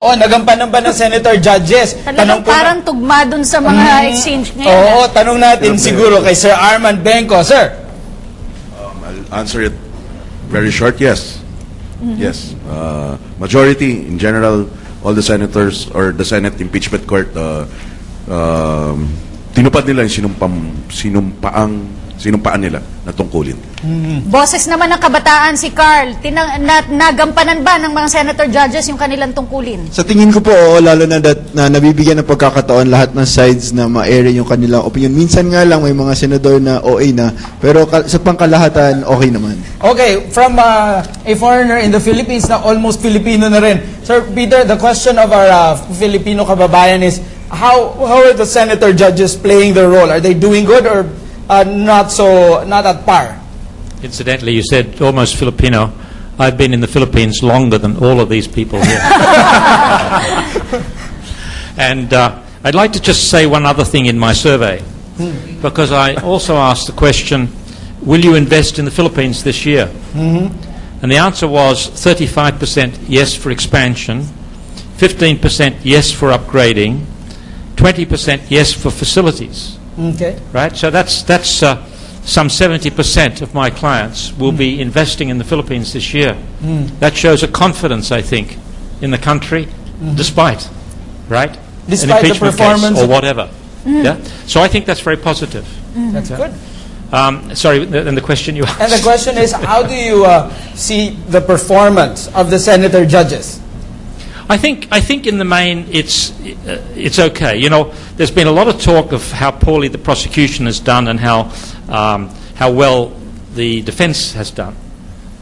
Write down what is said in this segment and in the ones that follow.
Oh, nagampanan ba ng Senator Judges? Talagang parang tugma dun sa mga exchange ngayon. Oo, tanong natin siguro kay Sir Arman Benco. Sir? I'll answer it very short, yes. Yes. Majority, in general, all the senators or the Senate Impeachment Court, tinupad nila yung sinumpaan nila na tungkulin. Boses naman ng kabataan si Carl, nagampanan ba ng mga senator judges yung kanilang tungkulin? Sa tingin ko po, lalo na nabibigyan ng pagkakataon lahat ng sides na ma-air yung kanilang opinion. Minsan nga lang may mga senador na OA na, pero sa pangkalahatan, okay naman. Okay, from a foreigner in the Philippines na almost Filipino na rin. Sir Peter, the question of our Filipino kababayan is, how are the senator judges playing their role? Are they doing good or not at par? Incidentally, you said almost Filipino. I've been in the Philippines longer than all of these people here. And I'd like to just say one other thing in my survey, because I also asked the question, will you invest in the Philippines this year? And the answer was 35% yes for expansion, 15% yes for upgrading, 20% yes for facilities. Okay. Right? So that's some 70% of my clients will be investing in the Philippines this year. That shows a confidence, I think, in the country, despite, right? Despite an the performance case or whatever. Yeah. So I think that's very positive. That's good. Sorry, and the question you asked. And the question is, how do you see the performance of the senator judges? I think in the main it's okay. You know, there's been a lot of talk of how poorly the prosecution has done and how well the defence has done.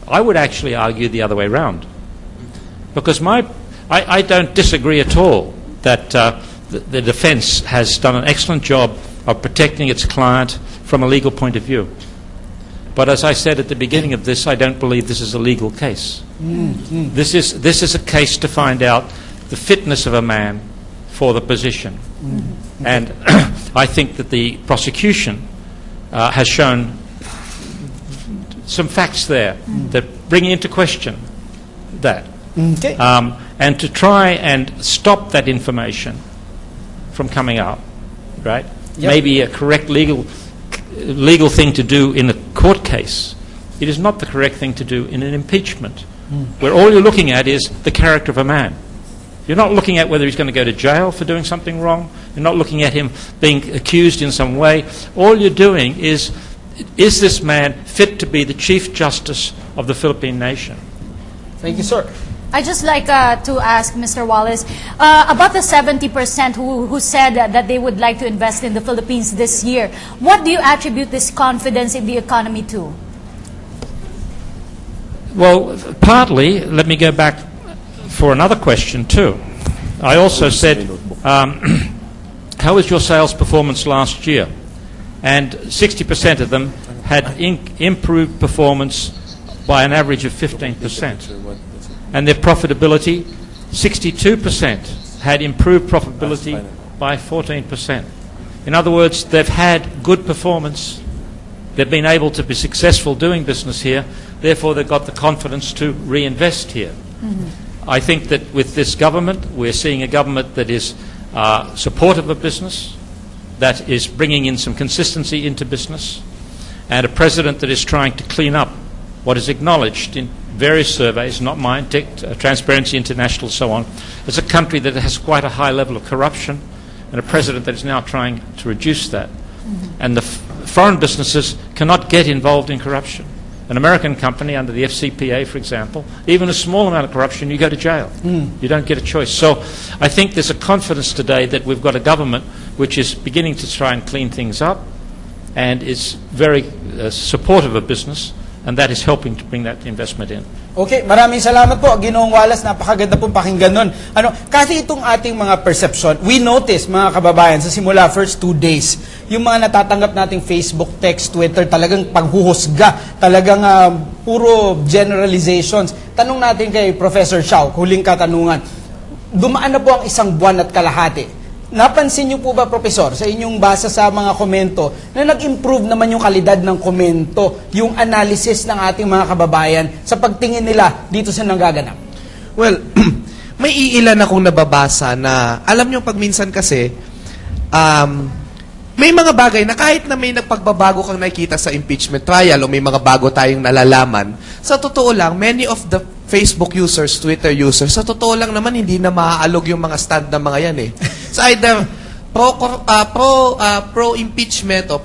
I would actually argue the other way round, because I don't disagree at all that the defence has done an excellent job of protecting its client from a legal point of view. But as I said at the beginning of this, I don't believe this is a legal case. This is a case to find out the fitness of a man for the position. And I think that the prosecution has shown some facts there that bring into question that. Okay. And to try and stop that information from coming out, right? Yep. Maybe a correct legal thing to do in a court case. It is not the correct thing to do in an impeachment, where all you're looking at is the character of a man. You're not looking at whether he's going to go to jail for doing something wrong. You're not looking at him being accused in some way. All you're doing is this man fit to be the Chief Justice of the Philippine nation? Thank you, sir. I'd just like to ask Mr. Wallace about the 70% who said that they would like to invest in the Philippines this year. What do you attribute this confidence in the economy to? Well, partly, let me go back for another question too. I also said, how was your sales performance last year? And 60% of them had improved performance by an average of 15%. And their profitability, 62% had improved profitability by 14%. In other words, they've had good performance. They've been able to be successful doing business here. Therefore, they've got the confidence to reinvest here. I think that with this government, we're seeing a government that is supportive of business, that is bringing in some consistency into business, and a president that is trying to clean up what is acknowledged in various surveys, not mine, Transparency International, so on, as a country that has quite a high level of corruption, and a president that is now trying to reduce that. And the foreign businesses cannot get involved in corruption. An American company under the FCPA, for example, even a small amount of corruption, you go to jail. You don't get a choice. So I think there's a confidence today that we've got a government which is beginning to try and clean things up and is very supportive of business, and that is helping to bring that investment in. Okay, maraming salamat po, Ginoong Wallace. Napakaganda pong pakinggan nun. Kasi itong ating mga perception, we notice, mga kababayan, sa simula first 2 days, yung mga natatanggap nating Facebook, text, Twitter, talagang paghuhusga, talagang puro generalizations. Tanong natin kay Professor Xiao, huling katanungan. Dumaan na po ang 1 buwan at kalahati. Napansin niyo po ba, Professor, sa inyong basa sa mga komento, na nag-improve naman yung kalidad ng komento, yung analysis ng ating mga kababayan sa pagtingin nila dito sa nanggaganap? Well, may iilan akong nababasa na, alam nyo, pag minsan kasi, may mga bagay na kahit na may nagpagbabago kang nakikita sa impeachment trial o may mga bago tayong nalalaman, sa totoo lang, many of the Facebook users, Twitter users, sa totoo lang naman, hindi na maaalog yung mga stand ng mga yan eh. So either pro-impeachment o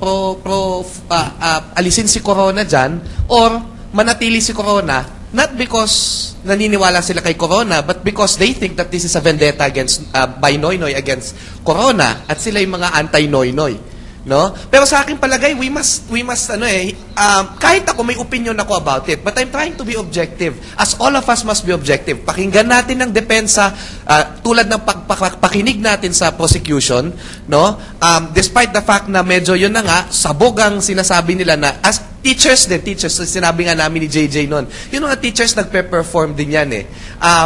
alisin si Corona dyan, or manatili si Corona, not because naniniwala sila kay Corona, but because they think that this is a vendetta against, by Noynoy against Corona, at sila yung mga anti-Noynoy. No? Pero sa akin palagay, we must kahit ako may opinion ako about it, but I'm trying to be objective. As all of us must be objective. Pakinggan natin ng depensa, tulad ng pakinig natin sa prosecution, no? Despite the fact na medyo yun na nga, sabog ang sinasabi nila na, as teachers, sinabi nga namin ni JJ noon, yung mga teachers nagpe-perform din yan eh.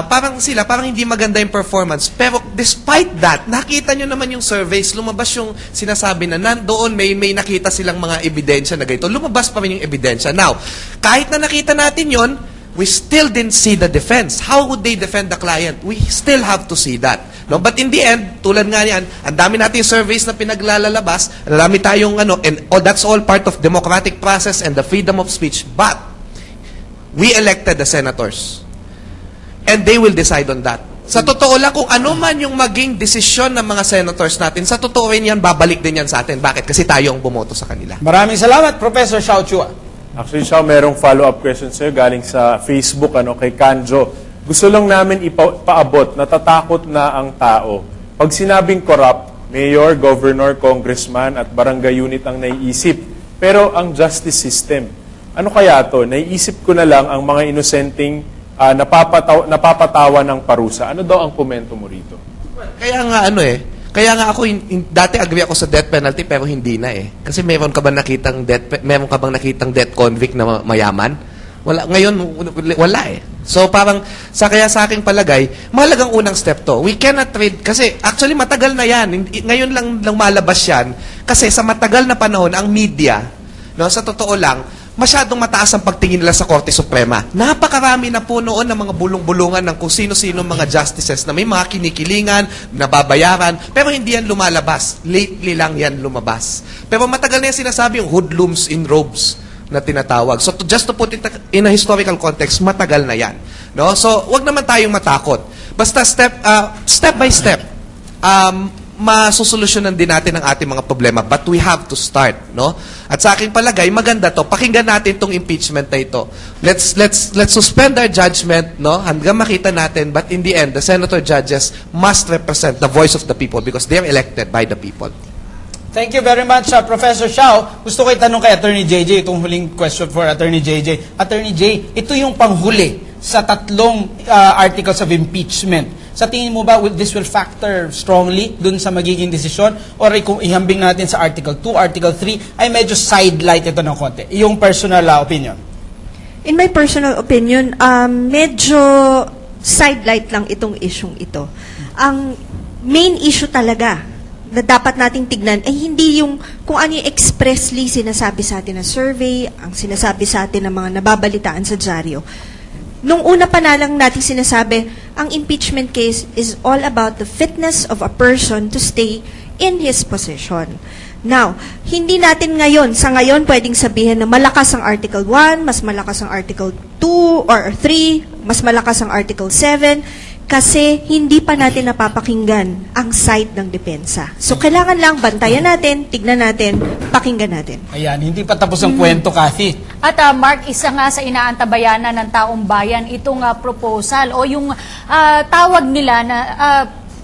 Parang hindi maganda yung performance. Pero despite that, nakita nyo naman yung surveys, lumabas yung sinasabi na nandoon may nakita silang mga ebidensya na ganito. Lumabas pa rin yung ebidensya. Now, kahit na nakita natin yon, we still didn't see the defense. How would they defend the client? We still have to see that. No? But in the end, tulad nga niyan, ang dami nating surveys na pinaglalabas, ang dami tayong and that's all part of democratic process and the freedom of speech. But, we elected the senators. And they will decide on that. Sa totoo lang, kung ano man yung maging desisyon ng mga senators natin, sa totoo rin yan, babalik din yan sa atin. Bakit? Kasi tayo ang bumoto sa kanila. Maraming salamat, Professor Xiao Chua. Actually, Xiao, merong follow-up question sa'yo galing sa Facebook, kay Kanjo. Gusto lang namin ipaabot, natatakot na ang tao. Pag sinabing corrupt, mayor, governor, congressman, at barangay unit ang naiisip. Pero ang justice system, ano kaya to? Naiisip ko na lang ang mga inosenteng napapatawa ng parusa. Ano daw ang komento mo rito? Kaya nga ako, dati agree ako sa death penalty pero hindi na eh. Kasi meron ka bang nakitang death convict na mayaman? Wala. Ngayon, wala eh. So parang, kaya sa aking palagay, mahalagang unang step to. We cannot trade, kasi actually matagal na yan. Ngayon lang malabas yan. Kasi sa matagal na panahon, ang media, sa totoo lang, masyadong mataas ang pagtingin nila sa Korte Suprema. Napakarami na po noon ng mga bulong-bulungan ng kung sino-sino mga justices na may mga kinikilingan, nababayaran, pero hindi yan lumalabas. Lately lang yan lumabas. Pero matagal na yan sinasabi yung hoodlums in robes na tinatawag. So just to put it in a historical context, matagal na yan. No? So wag naman tayong matakot. Basta step by step, masusolusyonan din natin ang ating mga problema, but we have to start, no? At sa aking palagay, maganda to. Pakinggan natin tong impeachment na ito. Let's suspend our judgment, no? Hanggang makita natin, but in the end, the senator judges must represent the voice of the people because they are elected by the people. Thank you very much, Professor Xiao. Gusto ko itanong kay Attorney JJ, itong huling question for Attorney JJ. Attorney J, ito yung panghuli sa tatlong articles of impeachment. Sa tingin mo ba, this will factor strongly dun sa magiging desisyon? Or kung ihambing natin sa Article 2, Article 3, ay medyo sidelight ito ng konti? Iyong personal opinion? In my personal opinion, medyo sidelight lang itong isyong ito. Ang main issue talaga na dapat nating tignan ay hindi yung kung ano yung expressly sinasabi sa atin na survey, ang sinasabi sa atin ng mga nababalitaan sa dyaryo. Nung una pa na lang natin sinasabi, ang impeachment case is all about the fitness of a person to stay in his position. Now, hindi natin sa ngayon pwedeng sabihin na malakas ang Article 1, mas malakas ang Article 2 or 3, mas malakas ang Article 7, kasi hindi pa natin napapakinggan ang side ng depensa. So, kailangan lang bantayan natin, tignan natin, pakinggan natin. Ayan, hindi pa tapos ang kwento, Kathy. At Mark, isa nga sa inaantabayanan ng taong bayan itong proposal o yung tawag nila na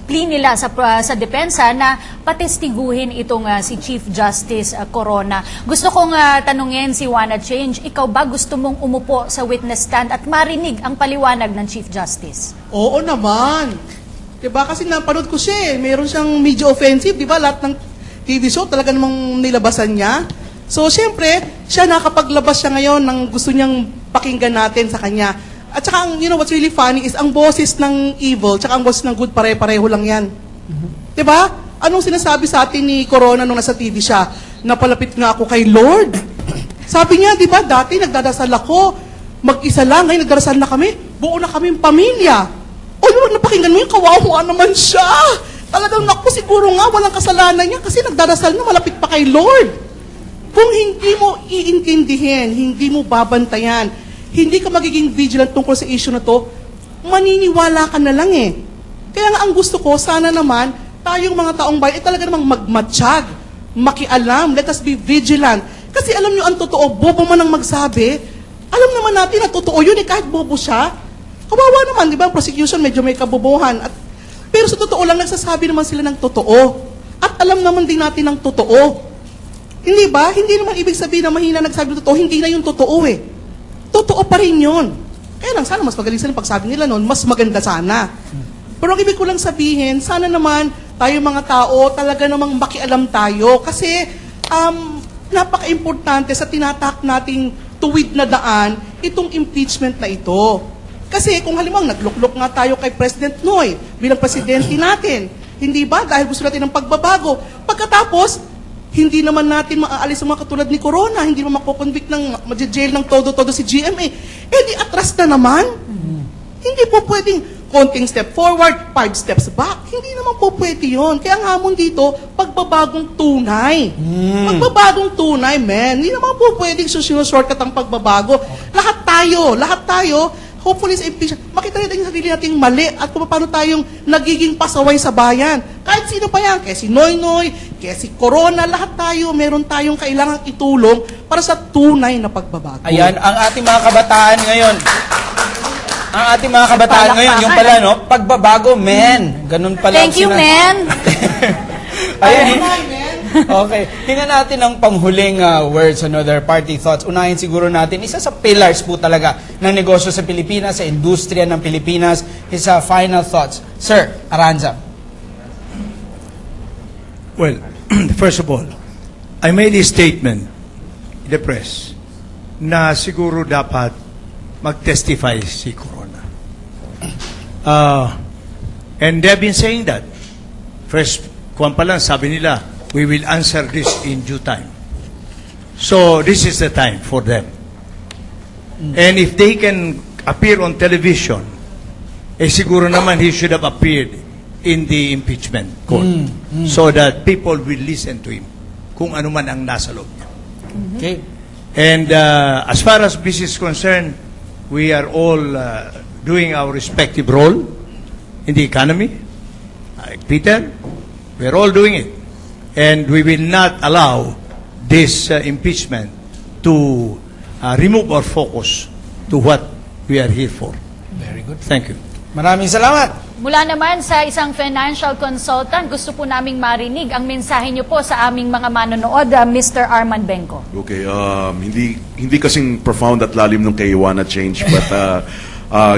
plea nila sa depensa na patestiguhin itong si Chief Justice Corona. Gusto kong tanungin si Juana Change, ikaw ba gusto mong umupo sa witness stand at marinig ang paliwanag ng Chief Justice? Oo naman. Diba? Kasi napanood ko siya eh. Mayroon siyang media offensive. Diba? Lahat ng TV show talaga namang nilabasan niya. So, siyempre, siya nakapaglabas siya ngayon ng gusto niyang pakinggan natin sa kanya. At saka, what's really funny is ang boses ng evil, tsaka ang boses ng good, pare-pareho lang yan. Diba? Anong sinasabi sa atin ni Corona nung nasa TV siya? Napalapit nga ako kay Lord. Sabi niya, diba, dati nagdadasal ako, mag-isa lang, ngayon nagdarasal na kami, buo na kaming pamilya. O yun, napakinggan mo yung kawawa naman siya. Talagang naku, siguro nga walang kasalanan niya kasi nagdarasal na malapit pa kay Lord. Kung hindi mo iintindihin, hindi mo babantayan, hindi ka magiging vigilant tungkol sa issue na to, maniniwala ka na lang eh. Kaya nga ang gusto ko, sana naman, tayong mga taong bayan, talaga namang magmatsyag, makialam, let us be vigilant. Kasi alam nyo ang totoo, bobo man ang magsabi, alam naman natin na totoo yun eh, kahit bobo siya. Kawawa naman, di ba, ang prosecution medyo may kabobohan. Pero sa totoo lang, nagsasabi naman sila ng totoo. At alam naman din natin ng totoo. Hindi ba? Hindi naman ibig sabihin na mahina nagsabi ng totoo, hindi na yung totoo eh. Totoo pa rin yun. Kaya lang, sana mas magaling sila pagsabi nila noon, mas maganda sana. Pero ang ibig ko lang sabihin, sana naman tayo mga tao, talaga namang makialam tayo. Kasi napaka-importante sa tinatak nating tuwid na daan, itong impeachment na ito. Kasi kung halimbawa, nagluklok nga tayo kay President Noy bilang presidente natin. Hindi ba? Dahil gusto natin ng pagbabago. Pagkatapos, hindi naman natin maaalis ang mga katulad ni Corona, hindi naman makukonvict ng jail ng todo-todo si GMA. Eh di atras na naman. Hindi po pwedeng konting step forward, 5 steps back. Hindi naman po pwede yun. Kaya ang hamon dito, pagbabagong tunay. Pagbabagong tunay, man. Hindi naman po pwedeng shortcut ang pagbabago. Lahat tayo, hopefully sa impeachment, makita natin yung sarili nating mali at kung paano tayong nagiging pasaway sa bayan. Kahit sino pa yan, kaya si Noynoy, kaya si Corona, lahat tayo, meron tayong kailangang itulong para sa tunay na pagbabago. Ayan, ang ating mga kabataan ngayon. Ang ating mga kabataan ngayon, yung pala, no? Pagbabago, men. Ganun pala. Thank you, men. Ayun. Okay. Tingnan natin ang panghuling words, their party thoughts. Unahin siguro natin, isa sa pillars po talaga ng negosyo sa Pilipinas, sa industriya ng Pilipinas, his final thoughts. Sir, Aranza. Well, first of all, I made a statement in the press na siguro dapat mag-testify si Corona. And they've been saying that. First, kuwan pa lang, sabi nila, we will answer this in due time. So, this is the time for them. And if they can appear on television, siguro naman he should have appeared in the impeachment court so that people will listen to him kung ano man ang nasa loob niya. Okay. And as far as business is concerned, we are all doing our respective role in the economy. Peter, we're all doing it. And we will not allow this impeachment to remove our focus to what we are here for. Very good. Thank you. Maraming salamat. Mula naman sa isang financial consultant, gusto po naming marinig ang mensahe niyo po sa aming mga manonood, Mr. Arman Benco. Okay, hindi kasing profound at lalim nung kay Iwana change, but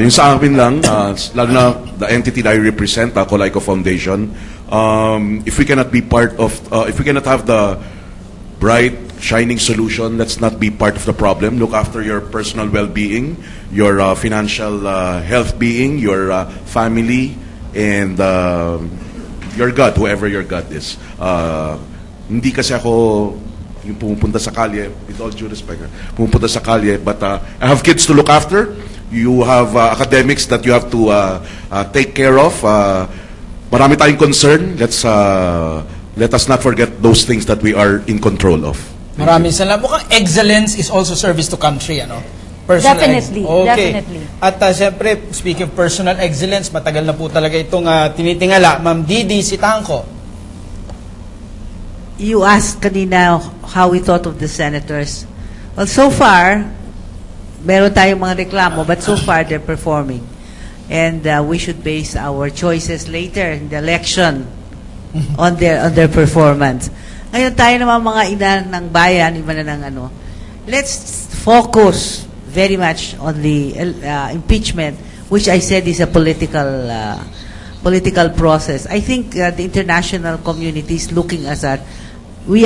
yung sa akin lang, lalo na the entity that I represent, Colaiko Foundation, if we cannot be part of, if we cannot have the bright, shining solution, let's not be part of the problem. Look after your personal well-being, your financial health being, your family, and your God, whoever your God is. Hindi kasi ako yung pumupunta sa kalye, with all due respect, pumupunta sa kalye, but I have kids to look after. You have academics that you have to take care of. Marami tayong concern. Let us not forget those things that we are in control of. Maraming salamat. Mukhang excellence is also service to country, ano? Personal Definitely, okay. definitely. At siyempre, speaking of personal excellence, matagal na po talaga itong tinitingala. Ma'am Didi Sitangco. You asked kanina how we thought of the senators. Well, so far, meron tayong mga reklamo, but so far they're performing. And we should base our choices later in the election on their performance. Ngayon tayo naman mga ina ng bayan, iba na ng ano, let's focus very much on the impeachment, which I said is a political process. I think the international community is looking at